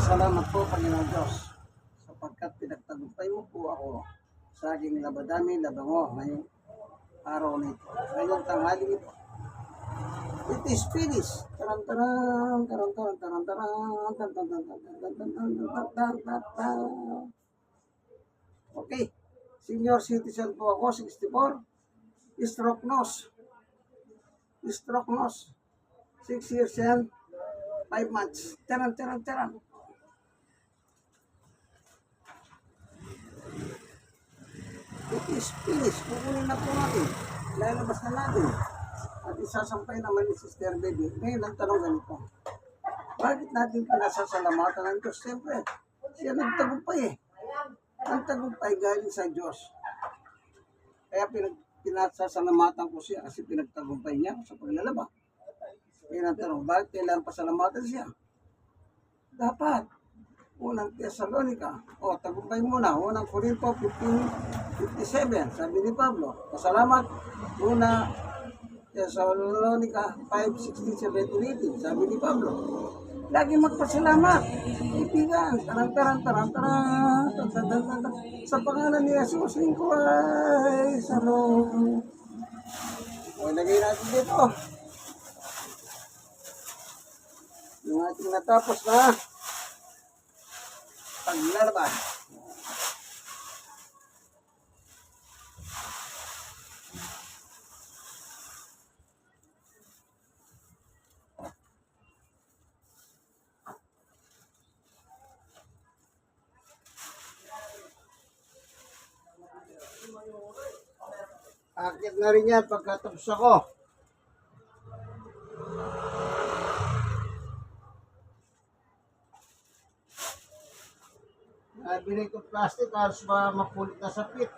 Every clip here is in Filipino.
Salamat po, Panginoon Diyos, sapagkat pinagtagumpay mo po ako sa aking labadami, labango ngayong araw nito. Ngayong tanghali ito. It is finished. Taran-taran, taran-taran, taran-taran, taran-taran. Okay. Senior citizen po ako, 64. Stroke nose. 6 years and 5 months. Taran. It is finished. Kukunin na po natin. Lalabas na natin. At isasampay naman ni Sister Baby. Ngayon ang tanong ganito. Bakit natin pinasasalamatan ng Diyos? Siyempre, siya nagtagumpay eh. Ang tagumpay galing sa Diyos. Kaya pinasasalamatan ko siya kasi pinagtagumpay niya sa paglalaba. Kaya ang tanong, bakit kailangan pasalamatan siya? Dapat. Unang Thessalonica. O, tagumpay muna. Unang Corinto 15:57. Sabi ni Pablo, pasalamat. Una Thessalonica 5:16-17. Sabi ni Pablo, lagi magpasalamat. Ibigan. Taran. Sa pangalan ni Jesus, lingko ay salong. O, ilagay natin dito. Yung ating natapos na paglalaba. Akit na rin yan pagkatapos ako. Binigay ko plastic halos ba mapulit na sa pit.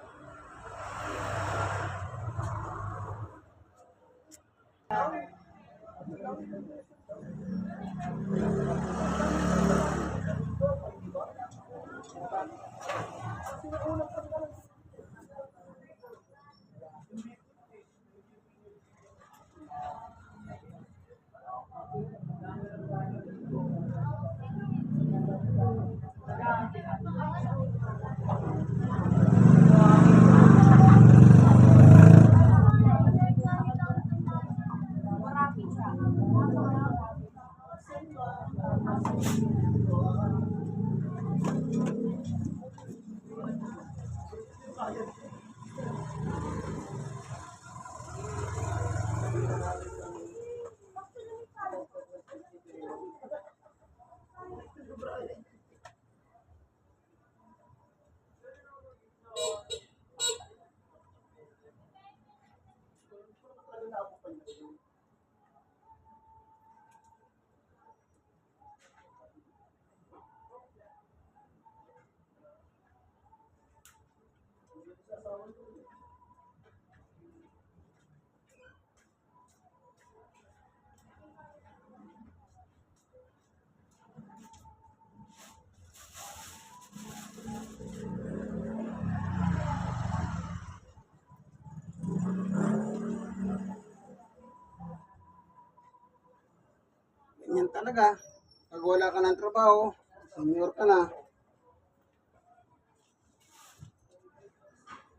Ganyan talaga. Pag wala ka ng trabaho, senior ka na,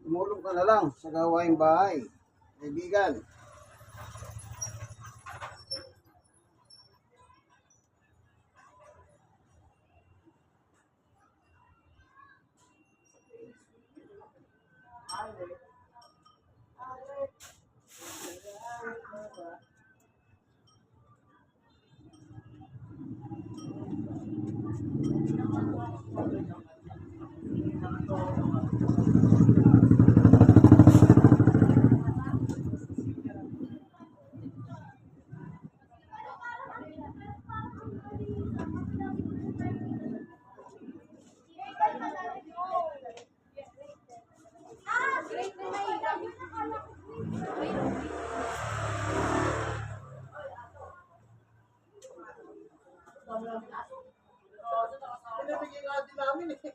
tumulong ka na lang sa gawaing bahay. Kaibigan. Pinabigyan nga din namin eh.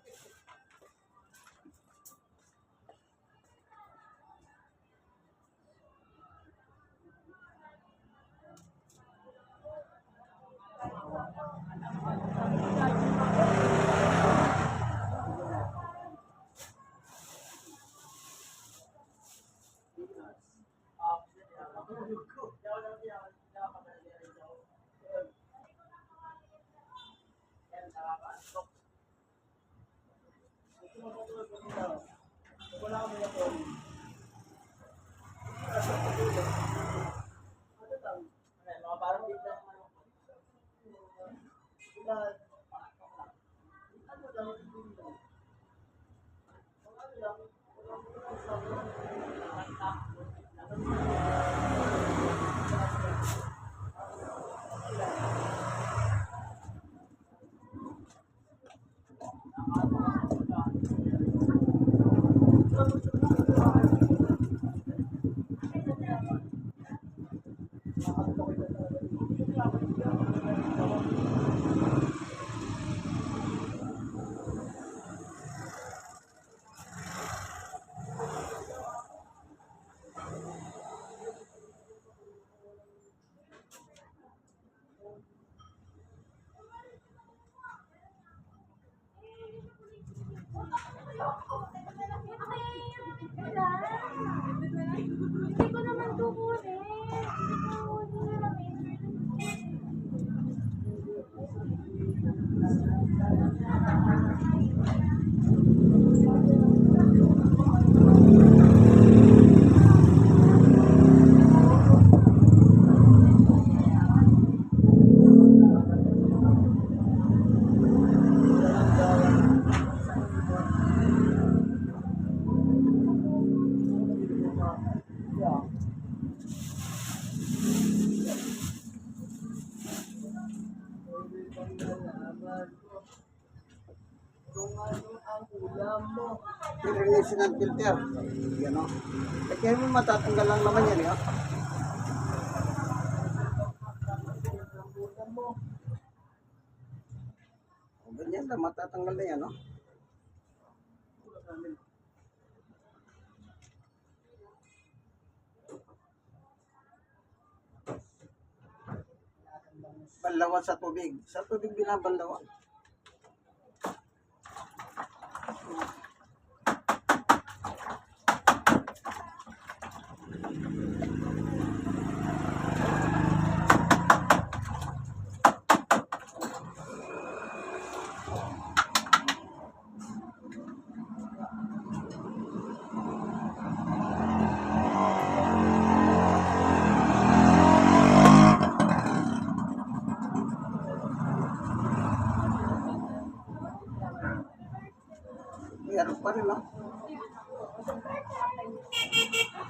Hindi ko naman kukunin. Nilinisin ng filter. Yan o. Kaya mo matatanggal lang naman yan, eh. O, ganyan lang, matatanggal na yan, o. Banlawan sa tubig. Sa tubig binabanlawan. Meron pa rin, no?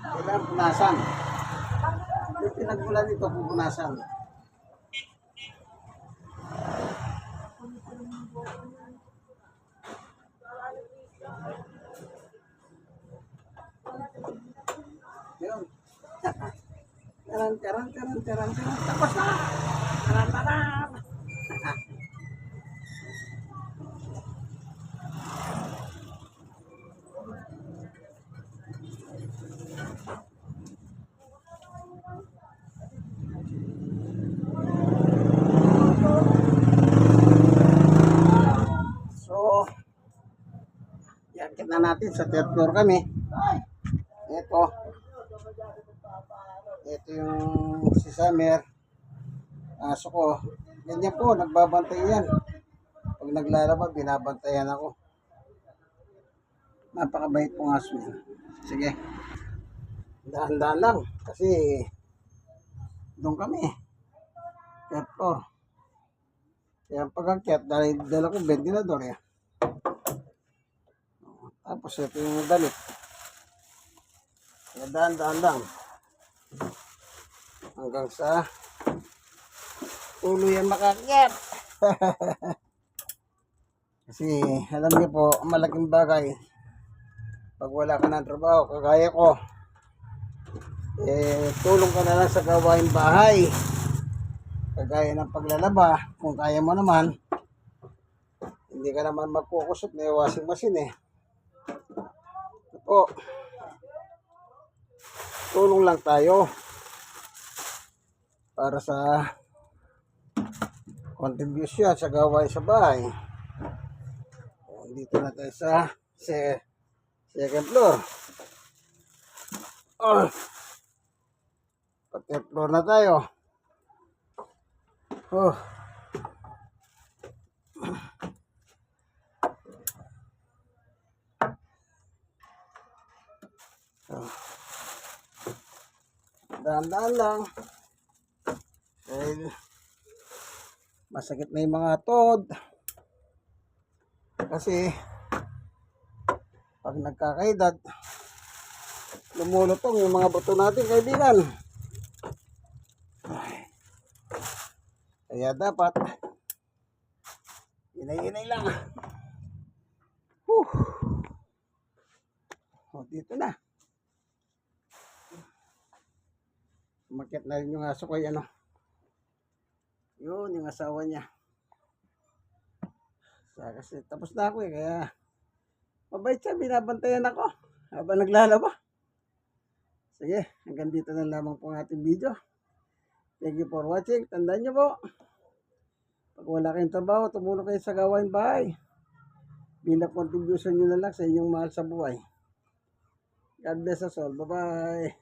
Kailangan punasan. Yung pinagmulan nito, pupunasan. Yun. Taran. Tapos na! Taran. So, yakit na natin sa third floor kami. Ito yung si Summer. Aso ko. Ganyan po, nagbabantay yan. Pag naglalaba, binabantayan ako. Napakabait pong aso yan. Sige. Dahan-dahan lang. Kasi, doon kami. Third floor. Kaya pag-akyat, dala ko ventilador yan. Tapos ito yung dalit. Kaya dahan-dahan lang. Hanggang sa ulo yan makakyat. Kasi alam niyo po, malaking bagay pag wala ka ng trabaho, kagaya ko, tulong ka na lang sa gawain bahay. Kagaya ng paglalaba, kung kaya mo naman, hindi ka naman magkukusot, may washing machine eh. Ito po, tulong lang tayo para sa contribution sa gawain sa bahay. Dito na tayo sa second floor. Third floor na tayo. Oh. Oh. Dahan-dahan lang. Dahil masakit na yung mga tod. Kasi pag nagkakaedad, lumulutong yung mga buto natin, kaibigan. Kaya dapat inay-inay lang. O, dito na. Umakyat na rin yung aso ko, ano. Yun, yung asawa niya. Kasi tapos na ako kaya mabait siya, binabantayan ako habang naglalaba. Sige, hanggang dito na lamang po ang ating video. Thank you for watching. Tandaan niyo po, pag wala kayong trabaho, tumulong kayo sa gawain bahay. Bilang contribution nyo na lang sa inyong mahal sa buhay. God bless us all. Bye-bye.